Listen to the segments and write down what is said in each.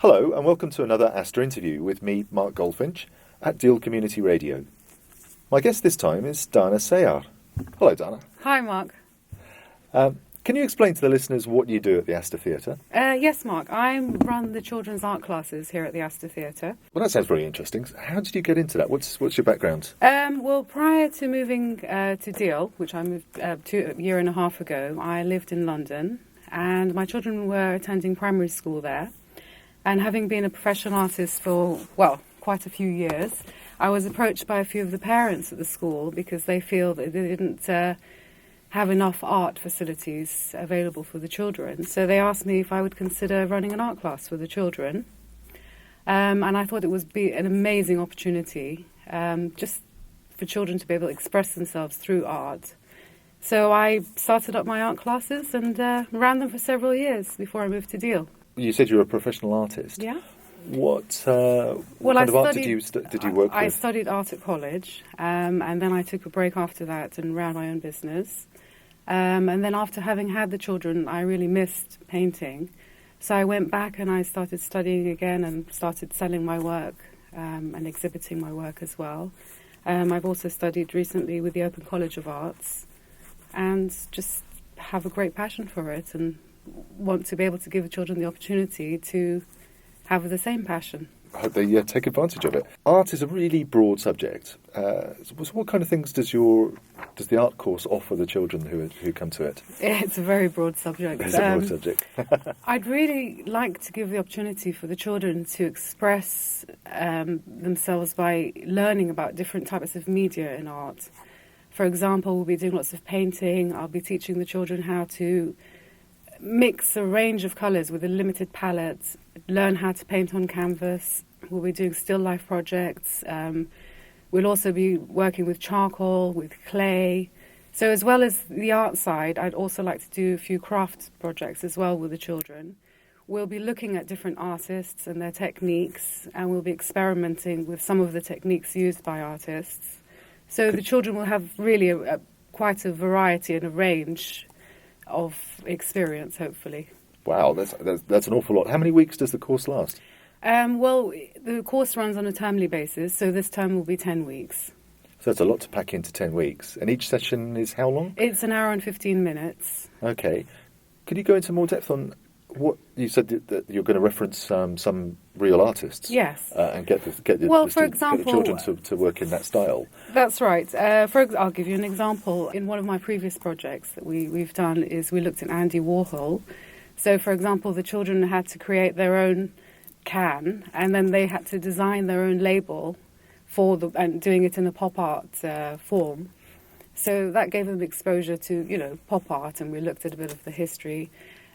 Hello and welcome to another Astor Interview with me, Mark Goldfinch, at Deal Community Radio. My guest this time is Dana Sayyar. Hello, Dana. Hi, Mark. Can you explain to the listeners what you do at the Astor Theatre? Yes, Mark. I run the children's art classes here at the Astor Theatre. Well, that sounds very interesting. How did you get into that? What's your background? Well, prior to moving to Deal, which I moved a year and a half ago, I lived in London and my children were attending primary school there. And having been a professional artist for, quite a few years, I was approached by a few of the parents at the school because they feel that they didn't have enough art facilities available for the children. So they asked me if I would consider running an art class for the children. And I thought it would be an amazing opportunity just for children to be able to express themselves through art. So I started up my art classes and ran them for several years before I moved to Deal. You said you were a professional artist. Yeah. What kind of art did you work with? I studied art at college, and then I took a break after that and ran my own business. And then after having had the children, I really missed painting. So I went back and I started studying again and started selling my work and exhibiting my work as well. I've also studied recently with the Open College of Arts and just have a great passion for it and want to be able to give the children the opportunity to have the same passion. I hope they take advantage of it. Art is a really broad subject. So what kind of things does the art course offer the children who come to it? It's a very broad subject. It's a broad subject. I'd really like to give the opportunity for the children to express themselves by learning about different types of media in art. For example, we'll be doing lots of painting. I'll be teaching the children how to mix a range of colours with a limited palette, learn how to paint on canvas. We'll be doing still life projects. We'll also be working with charcoal, with clay. So as well as the art side, I'd also like to do a few craft projects as well with the children. We'll be looking at different artists and their techniques, and we'll be experimenting with some of the techniques used by artists. So the children will have really quite a variety and a range of experience, hopefully. Wow, that's an awful lot. How many weeks does the course last? Well, the course runs on a termly basis, so this term will be 10 weeks. So that's a lot to pack into 10 weeks. And each session is how long? It's an hour and 15 minutes. Okay. Could you go into more depth on what you said that you're going to reference some real artists? Yes. And get the children to work in that style. That's right. I'll give you an example. In one of my previous projects that we've done is we looked at Andy Warhol. So, for example, the children had to create their own can, and then they had to design their own label and doing it in a pop art form. So that gave them exposure to, pop art, and we looked at a bit of the history.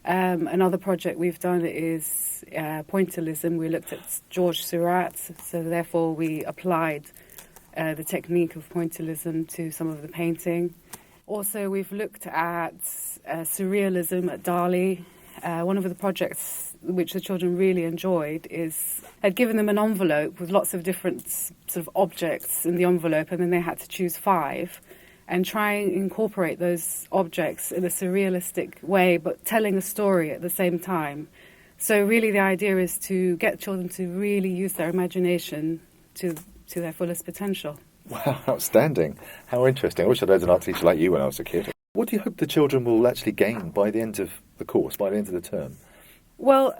Another project we've done is pointillism. We looked at George Seurat, so therefore we applied the technique of pointillism to some of the painting. Also, we've looked at surrealism at Dali. One of the projects which the children really enjoyed I'd given them an envelope with lots of different sort of objects in the envelope, and then they had to choose 5. And try and incorporate those objects in a surrealistic way, but telling a story at the same time. So really the idea is to get children to really use their imagination to their fullest potential. Wow, outstanding. How interesting. I wish I'd had an art teacher like you when I was a kid. What do you hope the children will actually gain by the end of the course, by the end of the term? Well,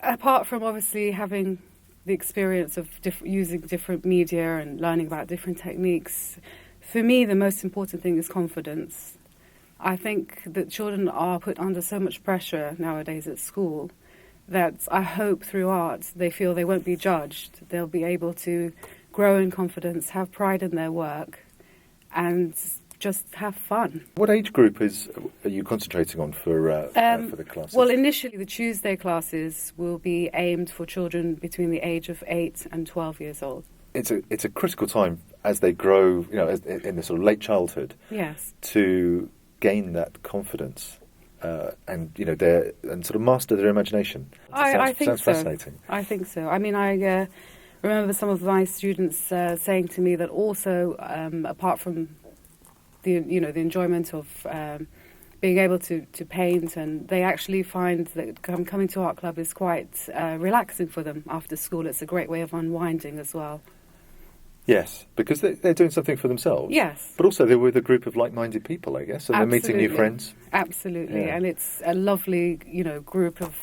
apart from obviously having the experience of using different media and learning about different techniques, for me, the most important thing is confidence. I think that children are put under so much pressure nowadays at school that I hope through art they feel they won't be judged. They'll be able to grow in confidence, have pride in their work, and just have fun. What age group are you concentrating on for the classes? Well, initially the Tuesday classes will be aimed for children between the age of 8 and 12 years old. It's a critical time as they grow, in the sort of late childhood. Yes. To gain that confidence, and sort of master their imagination. I think sounds fascinating. I think so. I mean, I remember some of my students saying to me that also, apart from the enjoyment of being able to paint, and they actually find that coming to art club is quite relaxing for them after school. It's a great way of unwinding as well. Yes, because they're doing something for themselves. Yes. But also they're with a group of like-minded people, I guess, and they're meeting new friends. Absolutely, Yeah. and it's a lovely, group of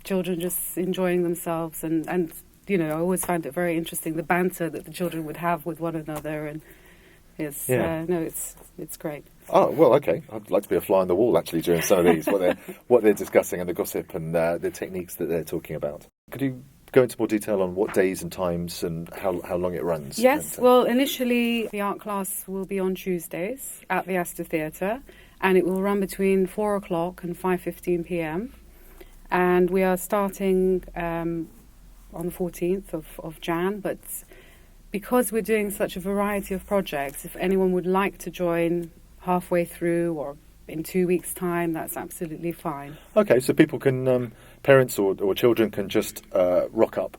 children just enjoying themselves, and I always find it very interesting, the banter that the children would have with one another, and it's great. Oh, well, okay. I'd like to be a fly on the wall, actually, during some of these, what they're discussing and the gossip and the techniques that they're talking about. Could you go into more detail on what days and times and how long it runs? Yes, well, initially the art class will be on Tuesdays at the Astor Theatre, and it will run between 4 o'clock and 5:15 p.m. And we are starting on the 14th of Jan, but because we're doing such a variety of projects, if anyone would like to join halfway through or in 2 weeks' time, that's absolutely fine. Okay, so people can, parents or children can just rock up,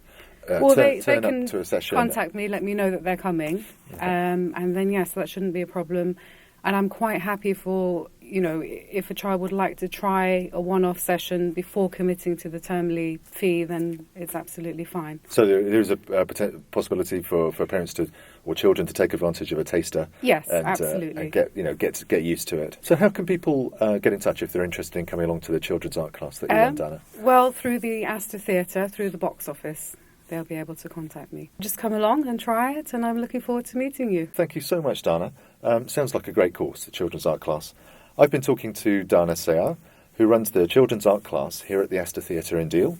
they turn can up to a session. Contact me, let me know that they're coming, Okay. and then yes, that shouldn't be a problem. And I'm quite happy for, if a child would like to try a one-off session before committing to the termly fee, then it's absolutely fine. So there's a possibility for parents or children to take advantage of a taster. Yes, and, absolutely. And get used to it. So how can people get in touch if they're interested in coming along to the children's art class that you run, Dana? Well, through the Astor Theatre, through the box office, they'll be able to contact me. Just come along and try it, and I'm looking forward to meeting you. Thank you so much, Dana. Sounds like a great course, the children's art class. I've been talking to Dana Sayyar, who runs the children's art class here at the Astor Theatre in Deal.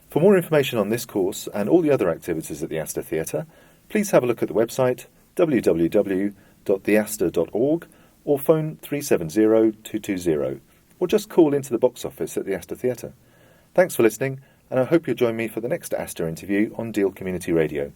For more information on this course and all the other activities at the Astor Theatre, please have a look at the website www.theastor.org or phone 370-220, or just call into the box office at the Astor Theatre. Thanks for listening, and I hope you'll join me for the next Astor interview on Deal Community Radio.